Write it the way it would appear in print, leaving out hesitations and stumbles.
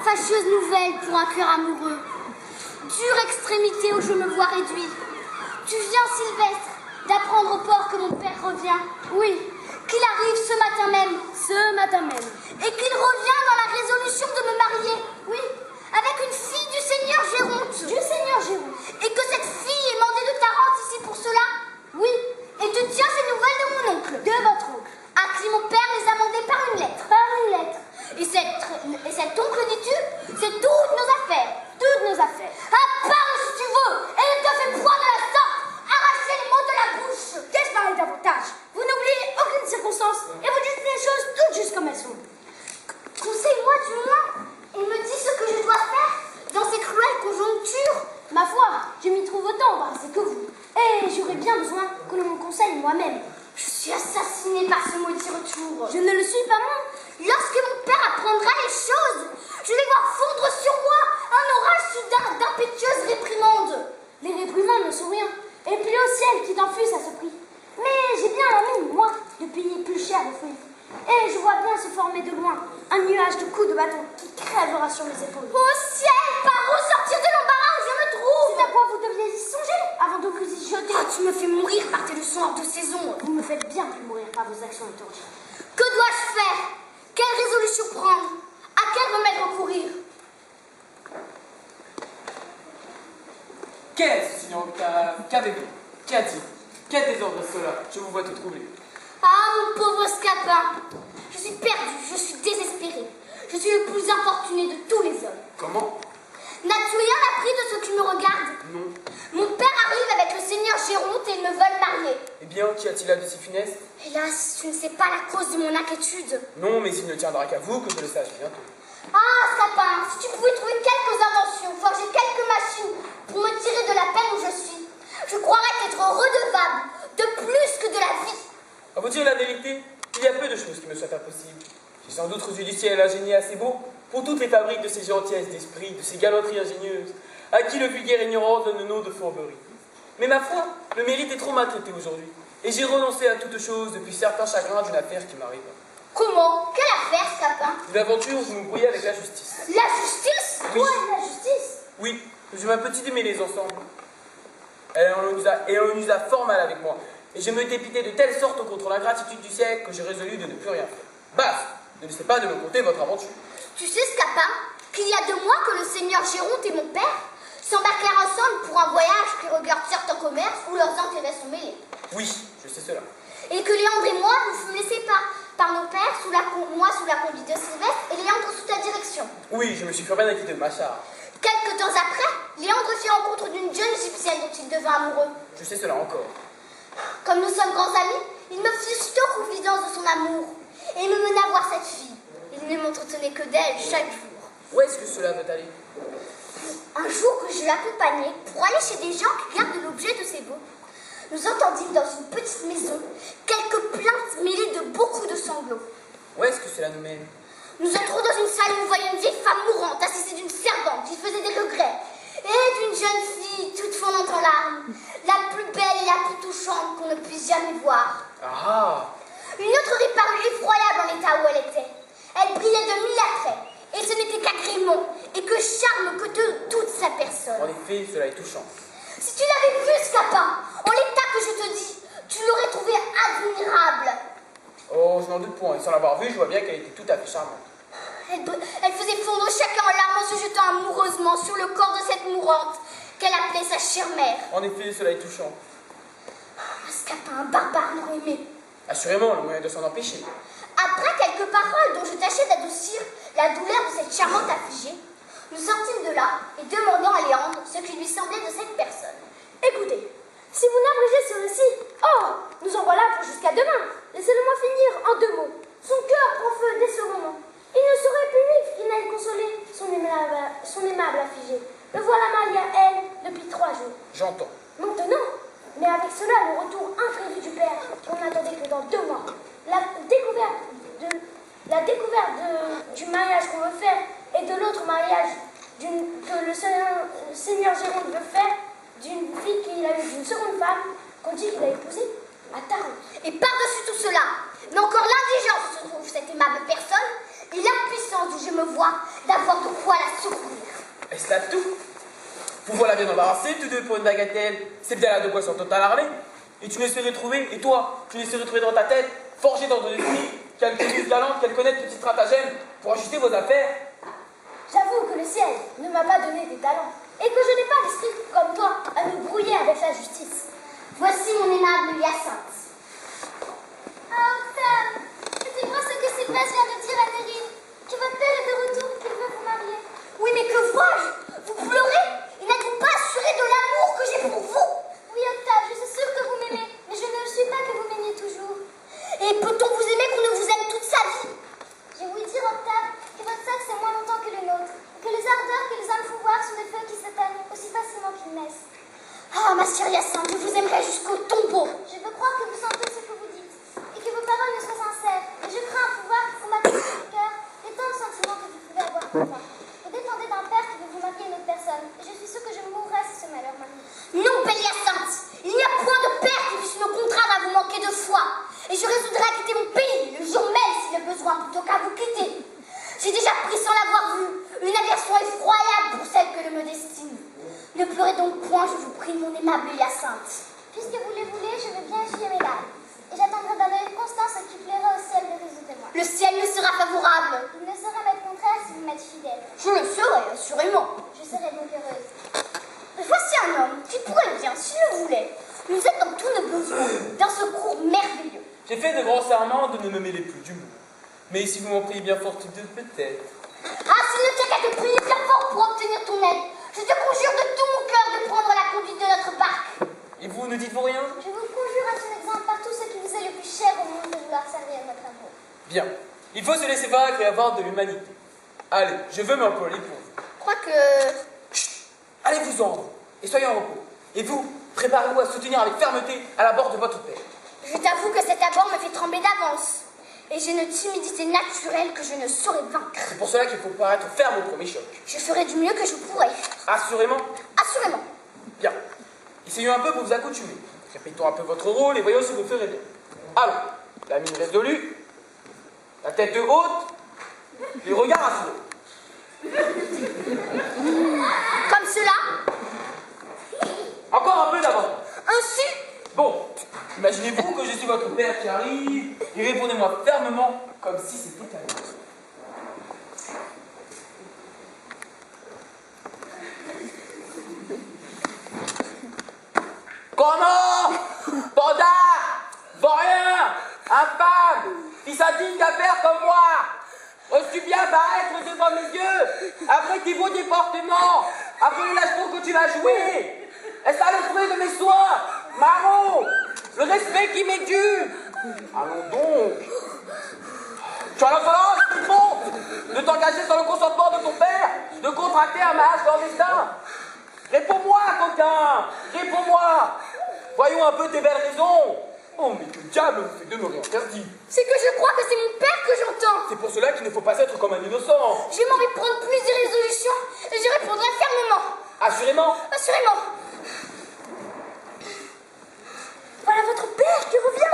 fâcheuse nouvelle pour un cœur amoureux. Dure extrémité où je me vois réduit. Tu viens, Sylvestre, d'apprendre au port que mon père revient. Oui, qu'il arrive ce matin même. Ce matin même. Et qu'il revient dans la résolution de me marier. Oui, avec une fille du Seigneur Géronte. Du Seigneur Géronte. Et que cette fille est mandée de ta rente ici pour cela. Oui, et tu tiens ces nouvelles de mon oncle. De votre oncle. À qui mon père les a mandées par une lettre. Par une lettre. Et cet oncle, dis-tu, c'est toutes nos affaires. Toutes nos affaires. Parle si tu veux, et ne te fais point de la sorte. Arrachez les mots de la bouche. Qu'est-ce pareil davantage? Vous n'oubliez aucune circonstance et vous dites les choses toutes justes comme elles sont. Conseille-moi du moins et me dis ce que je dois faire dans ces cruelles conjonctures. Ma foi, je m'y trouve autant embarrassée que vous. Et j'aurais bien besoin que l'on me conseille moi-même. Je suis assassinée par ce maudit retour. Je ne le suis pas moi. Lorsque mon père apprendra les choses, je vais voir fondre sur moi un orage soudain d'impétueuses réprimandes. Les réprimandes ne sont rien. Et puis au ciel qui t'enfusse à ce prix. Mais j'ai bien la mine, moi, de payer plus cher vos fruits. Et je vois bien se former de loin un nuage de coups de bâton qui crèvera sur mes épaules. Au ciel, par où sortir de l'embarras où je me trouve? C'est à quoi vous deviez y songer avant de vous y jeter. Ah, tu me fais mourir par tes leçons hors de saison. Vous me faites bien plus mourir par vos actions étanches. Que dois-je faire? Quelle résolution prendre? À quel remède recourir? Qu'est-ce, signor Octave? Qu'avez-vous? Qu'y a-t-il? Quel désordre est cela? Je vous vois tout troublé. Ah, mon pauvre Scapin! Je suis perdu, je suis désespéré. Je suis le plus infortuné de tous les hommes. Comment? N'as-tu rien appris de ce qui me regarde? Non. Mon père arrive avec le seigneur Géronte et ils me veulent marier. Eh bien, qu'y a-t-il là de si funeste? Hélas, tu ne sais pas la cause de mon inquiétude. Non, mais il ne tiendra qu'à vous que je le sache bientôt. Ah, Scapin, si tu pouvais trouver quelques inventions, forger quelques machines pour me tirer de la peine où je suis, je croirais t'être redevable de plus que de la vie. À vous dire la vérité, il y a peu de choses qui me soient impossibles. J'ai sans doute reçu du ciel un génie assez beau pour toutes les fabriques de ces gentillesses d'esprit, de ces galanteries ingénieuses, à qui le vulgaire ignorance donne le nom de fourberie. Mais ma foi, le mérite est trop maltraité aujourd'hui, et j'ai renoncé à toute chose depuis certains chagrins d'une affaire qui m'arrive. Comment? Quelle affaire, Scapin? Une aventure où je me brouillais avec la justice. La justice? Oui. Ouais, la justice. Oui, je ma petite démêlés ensemble. Elle en usa fort mal avec moi, et je me dépité de telle sorte contre l'ingratitude du siècle que j'ai résolu de ne plus rien faire. Baf! Ne laissez pas de me conter votre aventure. Tu sais, Scapin, qu'il y a 2 mois que le seigneur Géronte et mon père s'embarquèrent ensemble pour un voyage qui regarde certains commerces où leurs intérêts sont mêlés. Oui, je sais cela. Et que Léandre et moi nous fûmes laissés par nos pères, moi sous la conduite de Sylvestre et Léandre sous ta direction. Oui, je me suis fait bien acquitté de ma charge. Quelque temps après, Léandre fit rencontre d'une jeune égyptienne dont il devint amoureux. Je sais cela encore. Comme nous sommes grands amis, il me fit aussitôt confidence de son amour et me mena voir cette fille. Il ne m'entretenait que d'elle chaque jour. Où est-ce que cela veut aller? Un jour que je l'accompagnais pour aller chez des gens qui gardent l'objet de ses baux, nous entendîmes dans une petite maison quelques plaintes mêlées de beaucoup de sanglots. Où est-ce que cela nous mène? Nous entrons dans une salle où nous voyons une vieille femme mourante assistée d'une servante qui faisait des regrets et d'une jeune fille toute fondante en larmes, la plus belle et la plus touchante qu'on ne puisse jamais voir. Ah! Une autre réparut effroyable en l'état où elle était. Elle brillait de 1000 attraits, et ce n'était qu'agrément et que charme que de toute sa personne. En effet, cela est touchant. Si tu l'avais vu, Scapin, en l'état que je te dis, tu l'aurais trouvé admirable. Oh, je n'en doute point, et sans l'avoir vue, je vois bien qu'elle était tout à fait charmante. Elle faisait fondre chacun en larmes en se jetant amoureusement sur le corps de cette mourante qu'elle appelait sa chère mère. En effet, cela est touchant. Scapin, un barbare l'aurait aimé. Assurément, le moyen de s'en empêcher. Après quelques paroles dont je tâchais d'adoucir la douleur de cette charmante affligée, nous sortîmes de là et demandant à Léandre ce qui lui semblait de cette personne. Écoutez, si vous n'abrégez ce récit, nous en voilà pour jusqu'à demain. Laissez-le-moi finir en 2 mots. Son cœur prend feu dès ce moment. Il ne saurait plus vivre qu'il n'aille consoler son aimable affligée. Le voilà marié à elle depuis 3 jours. J'entends. Maintenant, mais avec cela, le retour imprévu du père, on n'attendait que dans 2 mois. La découverte du mariage qu'on veut faire et de l'autre mariage que le seigneur Géronte veut faire d'une fille qu'il a eu d'une seconde femme qu'on dit qu'il a épousée à Tarbes. Et par-dessus tout cela, mais encore l'indigence où se trouve cette aimable personne, et l'impuissance où je me vois d'avoir de quoi la secourir. Est-ce là tout? Vous voilà bien embarrassés, tous deux, pour une bagatelle. C'est bien là de quoi s'en alarmé. Et tu ne sais retrouver, et toi, tu ne sais retrouver dans ta tête, forgé dans ton esprit, quelques ruses galantes, quelques nets petits stratagèmes pour ajuster vos affaires. J'avoue que le ciel ne m'a pas donné des talents, et que je n'ai pas l'esprit, comme toi, à me brouiller avec la justice. Voici mon aimable Hyacinthe. Ah, Octave, c'est vrai ce que Sylvestre vient de dire à Nerine, que votre père est de retour et qu'il veut vous marier. Oui, mais que vois-je? Vous pleurez? Il n'êtes-vous pas assuré de l'amour que j'ai pour vous? Oui, Octave, je suis sûre que vous m'aimez, mais je ne suis pas que vous m'aimiez toujours. Et peut-on vous aimer qu'on ne vous aime toute sa vie? Je vous dire, Octave, que votre sexe est moins longtemps que le nôtre, et que les ardeurs que les hommes font voir sont des feux qui s'éteignent aussi facilement qu'ils naissent. Ah, ma chère Hyacinthe, je vous aimerai jusqu'au tombeau. Je veux croire que vous sentez ce que vous dites, et que vos paroles ne soient sincères, mais je crains pouvoir vous m'attirer au cœur les tant de sentiments que vous pouvez avoir pour moi. Vous dépendez d'un père qui veut vous marier à une autre personne, et je suis sûre que je mourrai si ce malheur m'arrive. Non, belle Hyacinthe, il n'y a point de père qui puisse me contraindre à vous manquer de foi, et je résoudrai à quitter mon pays le jour même s'il a besoin, plutôt qu'à vous quitter. J'ai déjà pris sans l'avoir vu une aversion effroyable pour celle que je me destine. Ne pleurez donc point, je vous prie, mon aimable Hyacinthe. Puisque vous le voulez, je veux bien essuyer mes larmes. Et j'attendrai d'un œil constant ce qui plaira au ciel de résoudre-moi. Le ciel me sera favorable. Il ne sera m'être contraire si vous m'êtes fidèle. Je le serai, assurément. Je serai donc heureuse. Voici un homme qui pourrait bien, s'il le voulait, nous être dans tous nos besoins d'un secours merveilleux. J'ai fait de grands serments de ne me mêler plus du monde. Mais si vous m'en priez bien fort tous deux, peut-être. Ah, s'il ne tient qu'à te prier bien fort pour obtenir ton aide, je te conjure de tout mon cœur de prendre la conduite de notre barque. Et vous, ne dites-vous rien? Je vous conjure à son exemple par tout ce qui vous est le plus cher au monde de vouloir servir notre amour. Bien. Il faut se laisser vaincre et avoir de l'humanité. Allez, je veux m'employer pour vous. Je crois que... Chut! Allez-vous-en, et soyez en repos. Et vous, préparez-vous à soutenir avec fermeté à la bord de votre père. Je t'avoue que cet abord me fait trembler d'avance. Et j'ai une timidité naturelle que je ne saurais vaincre. C'est pour cela qu'il faut paraître ferme au premier choc. Je ferai du mieux que je pourrai. Assurément? Assurément. Bien. Essayons un peu pour vous accoutumer. Répétons un peu votre rôle et voyons si vous ferez bien. Allons. La mine résolue, la tête haute, les regards assurés. Comme cela. Encore un peu d'avant. Ainsi. Bon, imaginez-vous que je suis votre père qui arrive et répondez-moi fermement comme si c'était à vous. Comment? Bandard! Vaurien! Infâme! Fils indigne d'affaires comme moi! Oses-tu bien paraître devant mes yeux après tes beaux déportements, après le lâcheton que tu m'as joué? Est-ce à le fruit de mes soins? Marron! Le respect qui m'est dû! Allons donc! Tu as l'insolence, Trifon, de t'engager sans le consentement de ton père, de contracter un mariage clandestin? Réponds-moi, coquin! Réponds-moi! Voyons un peu tes belles raisons! Oh, mais que diable vous fait demeurer interdit! C'est que je crois que c'est mon père que j'entends. C'est pour cela qu'il ne faut pas être comme un innocent! J'ai envie de prendre plus de résolutions et j'y répondrai fermement. Assurément! Assurément. Voilà votre père qui revient.